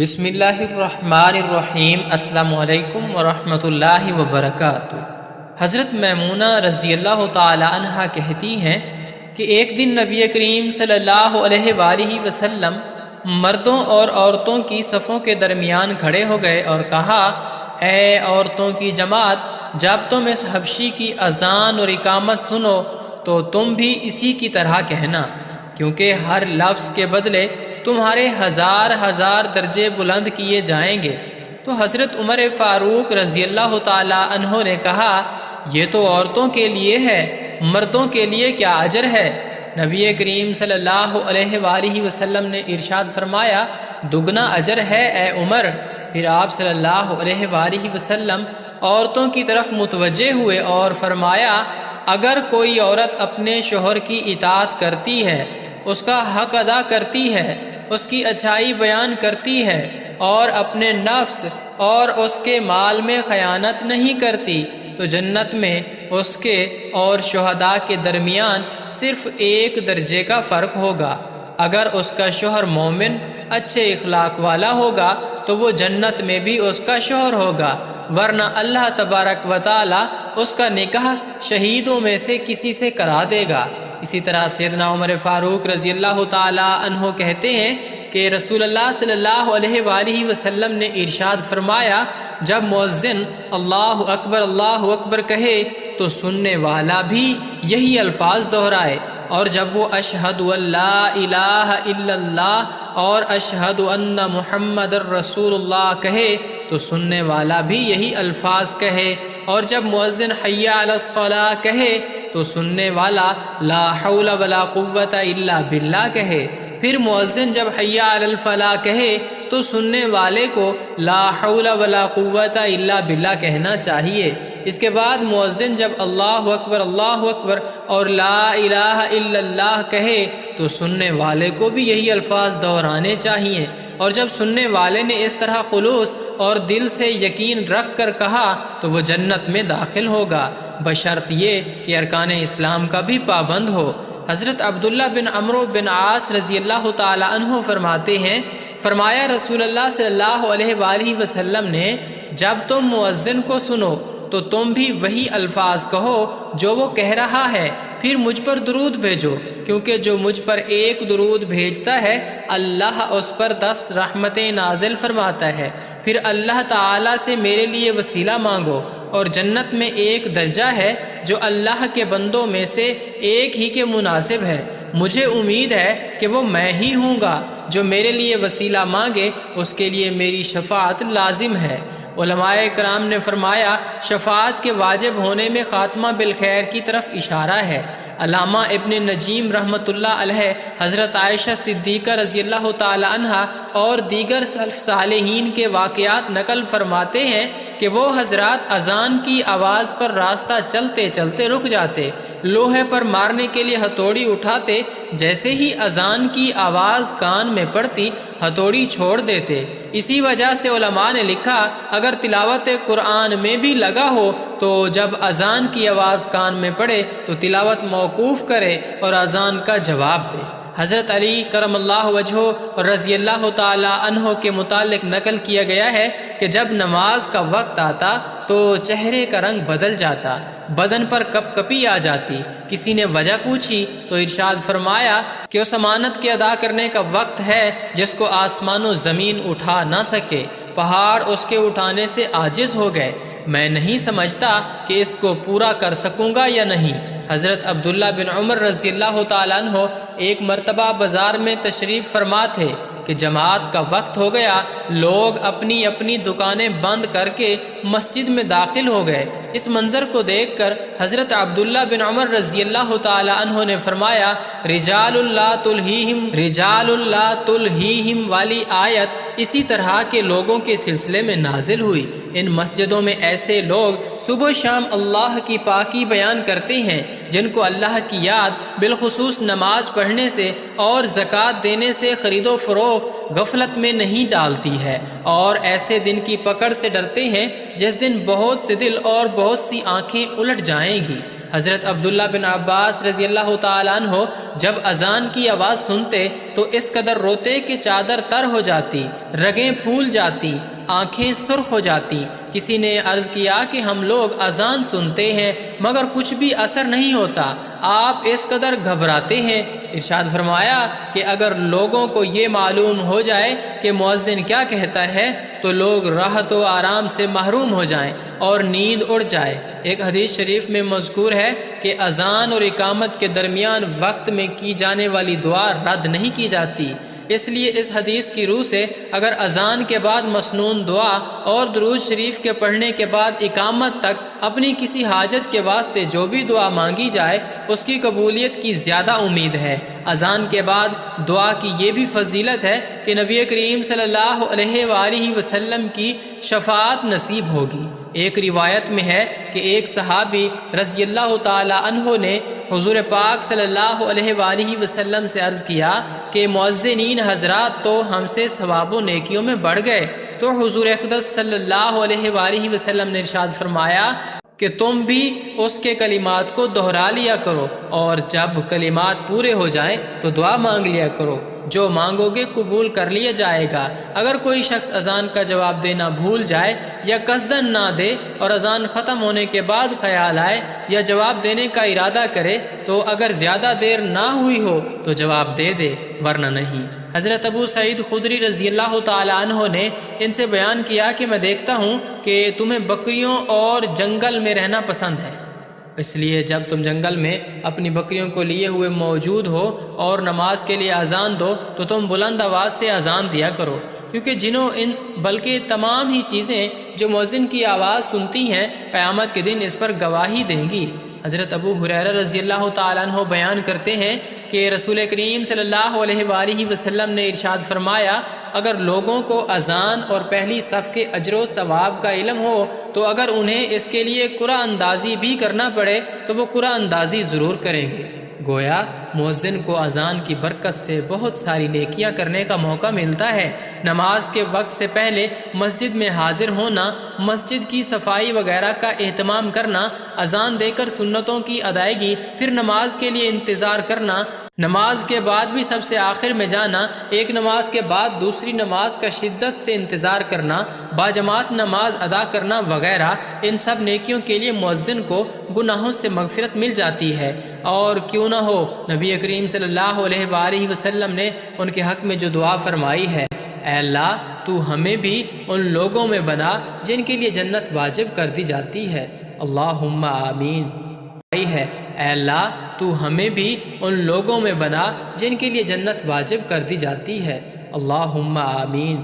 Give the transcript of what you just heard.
بسم اللہ الرحمن الرحیم۔ السلام علیکم ورحمۃ اللہ وبرکاتہ۔ حضرت میمونہ رضی اللہ تعالی عنہا کہتی ہیں کہ ایک دن نبی کریم صلی اللہ علیہ وآلہ وسلم مردوں اور عورتوں کی صفوں کے درمیان کھڑے ہو گئے اور کہا، اے عورتوں کی جماعت، جب تم اس حبشی کی اذان اور اقامت سنو تو تم بھی اسی کی طرح کہنا، کیونکہ ہر لفظ کے بدلے تمہارے ہزار درجے بلند کیے جائیں گے۔ تو حضرت عمر فاروق رضی اللہ تعالی عنہ نے کہا، یہ تو عورتوں کے لیے ہے، مردوں کے لیے کیا اجر ہے؟ نبی کریم صلی اللہ علیہ وآلہ وسلم نے ارشاد فرمایا، دگنا اجر ہے اے عمر۔ پھر آپ صلی اللہ علیہ وآلہ وسلم عورتوں کی طرف متوجہ ہوئے اور فرمایا، اگر کوئی عورت اپنے شوہر کی اطاعت کرتی ہے، اس کا حق ادا کرتی ہے، اس کی اچھائی بیان کرتی ہے اور اپنے نفس اور اس کے مال میں خیانت نہیں کرتی، تو جنت میں اس کے اور شہداء کے درمیان صرف ایک درجے کا فرق ہوگا۔ اگر اس کا شوہر مومن اچھے اخلاق والا ہوگا تو وہ جنت میں بھی اس کا شوہر ہوگا، ورنہ اللہ تبارک و تعالی اس کا نکاح شہیدوں میں سے کسی سے کرا دے گا۔ اسی طرح سیدنا عمر فاروق رضی اللہ تعالی عنہ کہتے ہیں کہ رسول اللہ صلی اللہ علیہ وآلہ وسلم نے ارشاد فرمایا، جب مؤذن اللہ اکبر کہے تو سننے والا بھی یہی الفاظ دہرائے، اور جب وہ اشہد ان لا الہ الا اللہ اور اشہد ان محمد الرسول اللہ کہے تو سننے والا بھی یہی الفاظ کہے، اور جب مؤذن حی علی الصلاۃ کہے تو سننے والا لا حول ولا قوت الا باللہ کہے۔ پھر مؤذن جب حی علی الفلاح کہے تو سننے والے کو لا حول ولا قوت الا باللہ کہنا چاہیے۔ اس کے بعد مؤذن جب اللہ اکبر اور لا الہ الا اللہ کہے تو سننے والے کو بھی یہی الفاظ دہرانے چاہیے، اور جب سننے والے نے اس طرح خلوص اور دل سے یقین رکھ کر کہا تو وہ جنت میں داخل ہوگا، بشرط یہ کہ ارکان اسلام کا بھی پابند ہو۔ حضرت عبداللہ بن عمرو بن عاص رضی اللہ تعالی عنہ فرماتے ہیں، فرمایا رسول اللہ صلی اللہ علیہ وآلہ وسلم نے، جب تم مؤذن کو سنو تو تم بھی وہی الفاظ کہو جو وہ کہہ رہا ہے، پھر مجھ پر درود بھیجو، کیونکہ جو مجھ پر ایک درود بھیجتا ہے اللہ اس پر 10 رحمتیں نازل فرماتا ہے۔ پھر اللہ تعالیٰ سے میرے لیے وسیلہ مانگو، اور جنت میں ایک درجہ ہے جو اللہ کے بندوں میں سے ایک ہی کے مناسب ہے، مجھے امید ہے کہ وہ میں ہی ہوں گا۔ جو میرے لیے وسیلہ مانگے اس کے لیے میری شفاعت لازم ہے۔ علماء کرام نے فرمایا، شفاعت کے واجب ہونے میں خاتمہ بالخیر کی طرف اشارہ ہے۔ علامہ ابن نجیم رحمۃ اللہ علیہ حضرت عائشہ صدیقہ رضی اللہ تعالی عنہا اور دیگر سلف صالحین کے واقعات نقل فرماتے ہیں کہ وہ حضرات اذان کی آواز پر راستہ چلتے چلتے رک جاتے، لوہے پر مارنے کے لیے ہتھوڑی اٹھاتے، جیسے ہی اذان کی آواز کان میں پڑتی ہتھوڑی چھوڑ دیتے۔ اسی وجہ سے علماء نے لکھا، اگر تلاوت قرآن میں بھی لگا ہو تو جب اذان کی آواز کان میں پڑے تو تلاوت موقوف کرے اور اذان کا جواب دے۔ حضرت علی کرم اللہ وجہہ رضی اللہ تعالی عنہ کے متعلق نقل کیا گیا ہے کہ جب نماز کا وقت آتا تو چہرے کا رنگ بدل جاتا، بدن پر کپ کپی آ جاتی۔ کسی نے وجہ پوچھی تو ارشاد فرمایا کہ اس امانت کے ادا کرنے کا وقت ہے جس کو آسمان و زمین اٹھا نہ سکے، پہاڑ اس کے اٹھانے سے عاجز ہو گئے، میں نہیں سمجھتا کہ اس کو پورا کر سکوں گا یا نہیں۔ حضرت عبداللہ بن عمر رضی اللہ تعالیٰ عنہ ایک مرتبہ بازار میں تشریف فرما تھے کہ جماعت کا وقت ہو گیا، لوگ اپنی اپنی دکانیں بند کر کے مسجد میں داخل ہو گئے۔ اس منظر کو دیکھ کر حضرت عبداللہ بن عمر رضی اللہ تعالی عنہ نے فرمایا، رجال لا تلہیہم والی آیت اسی طرح کے لوگوں کے سلسلے میں نازل ہوئی۔ ان مسجدوں میں ایسے لوگ صبح و شام اللہ کی پاکی بیان کرتے ہیں جن کو اللہ کی یاد بالخصوص نماز پڑھنے سے اور زکوٰۃ دینے سے خرید و فروخت غفلت میں نہیں ڈالتی ہے، اور ایسے دن کی پکڑ سے ڈرتے ہیں جس دن بہت سے دل اور بہت سی آنکھیں الٹ جائیں گی۔ حضرت عبداللہ بن عباس رضی اللہ تعالیٰ عنہ جب اذان کی آواز سنتے تو اس قدر روتے کہ چادر تر ہو جاتی، رگیں پھول جاتی، آنکھیں سرخ ہو جاتی۔ کسی نے عرض کیا کہ ہم لوگ اذان سنتے ہیں مگر کچھ بھی اثر نہیں ہوتا، آپ اس قدر گھبراتے ہیں؟ ارشاد فرمایا کہ اگر لوگوں کو یہ معلوم ہو جائے کہ مؤذن کیا کہتا ہے تو لوگ راحت و آرام سے محروم ہو جائیں اور نیند اڑ جائے۔ ایک حدیث شریف میں مذکور ہے کہ اذان اور اقامت کے درمیان وقت میں کی جانے والی دعا رد نہیں کی جاتی۔ اس لیے اس حدیث کی روح سے اگر اذان کے بعد مسنون دعا اور درود شریف کے پڑھنے کے بعد اقامت تک اپنی کسی حاجت کے واسطے جو بھی دعا مانگی جائے اس کی قبولیت کی زیادہ امید ہے۔ اذان کے بعد دعا کی یہ بھی فضیلت ہے کہ نبی کریم صلی اللہ علیہ وآلہ وسلم کی شفاعت نصیب ہوگی۔ ایک روایت میں ہے کہ ایک صحابی رضی اللہ تعالی عنہ نے حضور پاک صلی اللہ علیہ وآلہ وسلم سے عرض کیا کہ مؤذنین حضرات تو ہم سے ثواب و نیکیوں میں بڑھ گئے، تو حضور اقدس صلی اللہ علیہ وآلہ وسلم نے ارشاد فرمایا کہ تم بھی اس کے کلمات کو دہرا لیا کرو، اور جب کلمات پورے ہو جائیں تو دعا مانگ لیا کرو، جو مانگو گے قبول کر لیا جائے گا۔ اگر کوئی شخص اذان کا جواب دینا بھول جائے یا قصداً نہ دے اور اذان ختم ہونے کے بعد خیال آئے یا جواب دینے کا ارادہ کرے تو اگر زیادہ دیر نہ ہوئی ہو تو جواب دے دے، ورنہ نہیں۔ حضرت ابو سعید خدری رضی اللہ تعالی عنہ نے ان سے بیان کیا کہ میں دیکھتا ہوں کہ تمہیں بکریوں اور جنگل میں رہنا پسند ہے، اس لیے جب تم جنگل میں اپنی بکریوں کو لیے ہوئے موجود ہو اور نماز کے لیے اذان دو تو تم بلند آواز سے اذان دیا کرو، کیونکہ جنوں انس بلکہ تمام ہی چیزیں جو مؤذن کی آواز سنتی ہیں قیامت کے دن اس پر گواہی دیں گی۔ حضرت ابو ہریرہ رضی اللہ تعالیٰ عنہ بیان کرتے ہیں کہ رسول کریم صلی اللہ علیہ وآلہ وسلم نے ارشاد فرمایا، اگر لوگوں کو اذان اور پہلی صف کے اجر و ثواب کا علم ہو تو اگر انہیں اس کے لیے قرآن اندازی بھی کرنا پڑے تو وہ قرآن اندازی ضرور کریں گے۔ گویا مؤذن کو اذان کی برکت سے بہت ساری نیکیاں کرنے کا موقع ملتا ہے۔ نماز کے وقت سے پہلے مسجد میں حاضر ہونا، مسجد کی صفائی وغیرہ کا اہتمام کرنا، اذان دے کر سنتوں کی ادائیگی، پھر نماز کے لیے انتظار کرنا، نماز کے بعد بھی سب سے آخر میں جانا، ایک نماز کے بعد دوسری نماز کا شدت سے انتظار کرنا، باجماعت نماز ادا کرنا وغیرہ، ان سب نیکیوں کے لیے مؤذن کو گناہوں سے مغفرت مل جاتی ہے۔ اور کیوں نہ ہو نبی کریم صلی اللہ علیہ وآلہ وسلم نے ان کے حق میں جو دعا فرمائی ہے، اے اللہ تو ہمیں بھی ان لوگوں میں بنا جن کے لیے جنت واجب کر دی جاتی ہے، اللہم آمین۔ ہے اے اللہ تو ہمیں بھی ان لوگوں میں بنا جن کے لیے جنت واجب کر دی جاتی ہے، اللہم آمین۔